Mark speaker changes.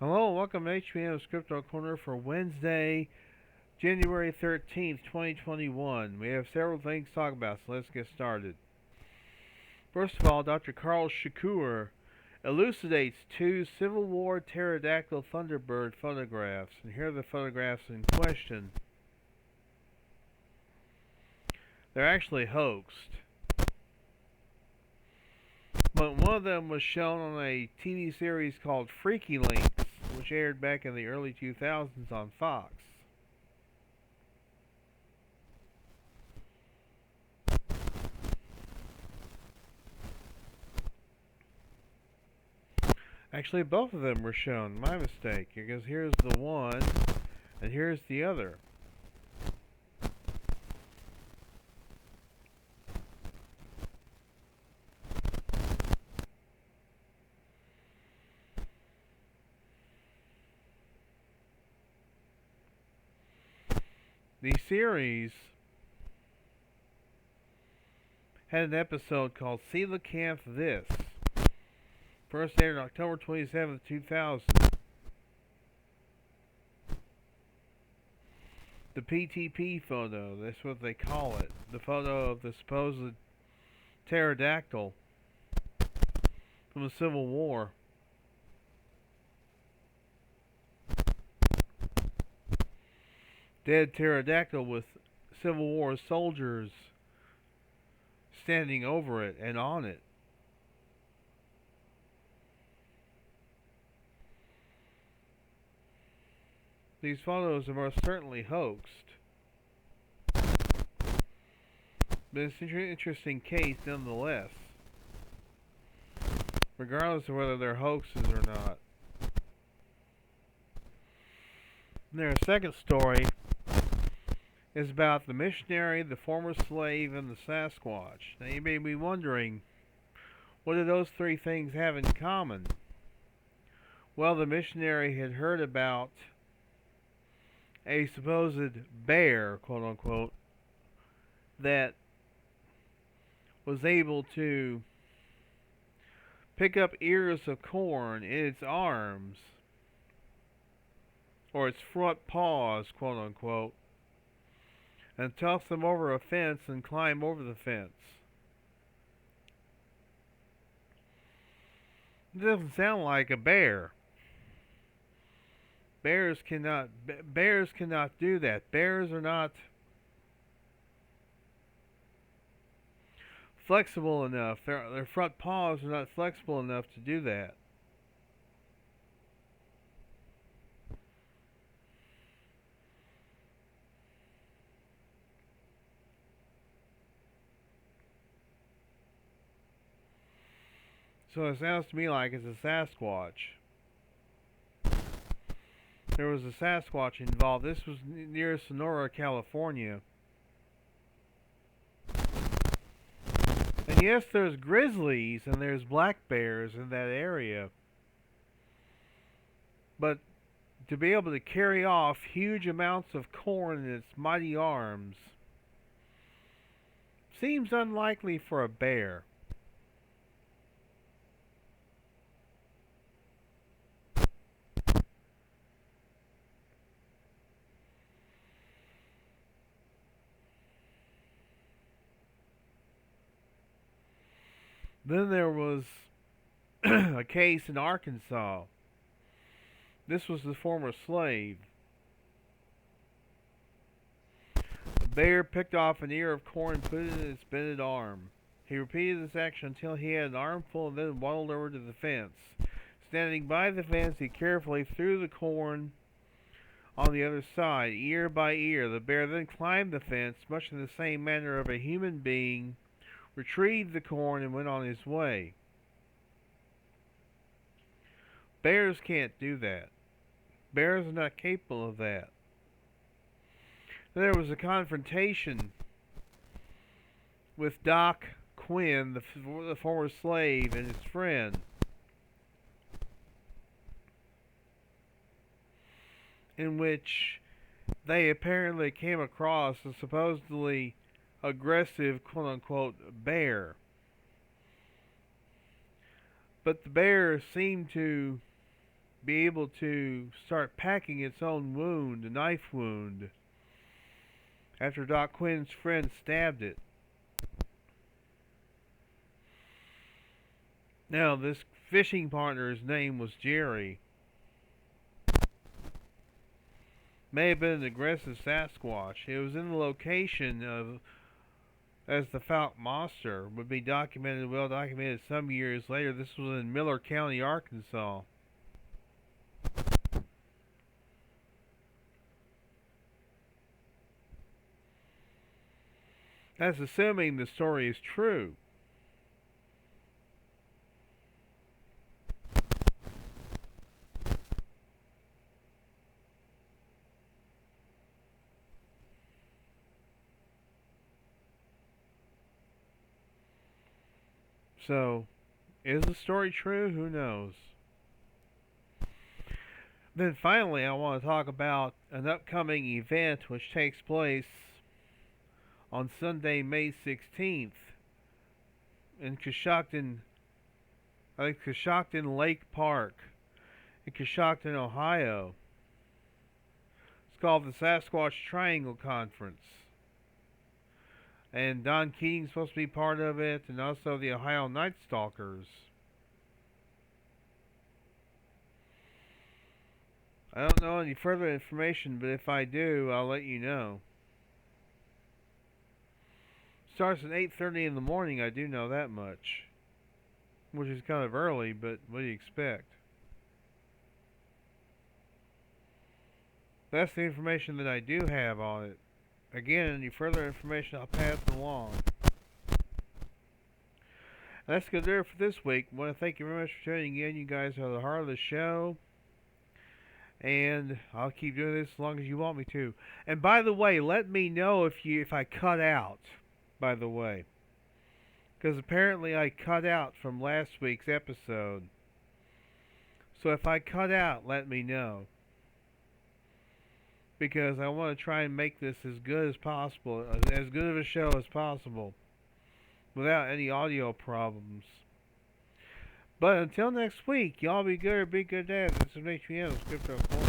Speaker 1: Hello, welcome to HBM's Cryptid-Corner for Wednesday, January 13th, 2021. We have several things to talk about, so let's get started. First of all, Dr. Carl Shakur elucidates two Civil War pterodactyl thunderbird photographs, and here are the photographs in question. They're actually hoaxed, but one of them was shown on a TV series called Freaky Links, which aired back in the early 2000s on Fox. Actually, both of them were shown. My mistake, because here's the one, and here's the other. The series had an episode called Coelacanth This. First aired on October 27th, 2000. The PTP photo, that's what they call it. The photo of the supposed pterodactyl from the Civil War. Dead pterodactyl with Civil War soldiers standing over it and on it. These photos are most certainly hoaxed, but it's an interesting case nonetheless, regardless of whether they're hoaxes or not. And their second story is about the missionary, the former slave, and the Sasquatch. Now you may be wondering, what do those three things have in common? Well, the missionary had heard about a supposed bear, quote unquote, that was able to pick up ears of corn in its arms, or its front paws, quote unquote, and toss them over a fence and climb over the fence. It doesn't sound like a bear. Bears cannot do that. Bears are not flexible enough. Their front paws are not flexible enough to do that. So it sounds to me like it's a Sasquatch. There was a Sasquatch involved. This was near Sonora, California. And yes, there's grizzlies and there's black bears in that area. But to be able to carry off huge amounts of corn in its mighty arms seems unlikely for a bear. Then there was a case in Arkansas. This was the former slave. A bear picked off an ear of corn and put it in its bended arm. He repeated this action until he had an armful and then waddled over to the fence. Standing by the fence, he carefully threw the corn on the other side, ear by ear. The bear then climbed the fence, much in the same manner of a human being, retrieved the corn, and went on his way. Bears can't do that. Bears are not capable of that. There was a confrontation with Doc Quinn, the former slave, and his friend. In which they apparently came across a supposedly aggressive, quote-unquote, bear. But the bear seemed to be able to start packing its own wound, a knife wound, after Doc Quinn's friend stabbed it. Now, this fishing partner's name was Jerry. May have been an aggressive Sasquatch. It was in the location of as the Fouke Monster would be well documented some years later. This was in Miller County, Arkansas. That's assuming the story is true. So, is the story true? Who knows? Then finally, I want to talk about an upcoming event which takes place on Sunday, May 16th in Coshocton Lake Park in Coshocton, Ohio. It's called the Sasquatch Triangle Conference. And Don Keating's supposed to be part of it, and also the Ohio Night Stalkers. I don't know any further information, but if I do, I'll let you know. Starts at 8:30 in the morning, I do know that much. Which is kind of early, but what do you expect? That's the information that I do have on it. Again, any further information I'll pass along. And that's going to do it for this week. I want to thank you very much for tuning in. You guys are the heart of the show. And I'll keep doing this as long as you want me to. And by the way, let me know if I cut out, by the way. Because apparently I cut out from last week's episode. So if I cut out, let me know. Because I want to try and make this as good as possible, as good of a show as possible, without any audio problems. But until next week, y'all be good or be good, Dad. This is HBMs, Cryptid-Corner.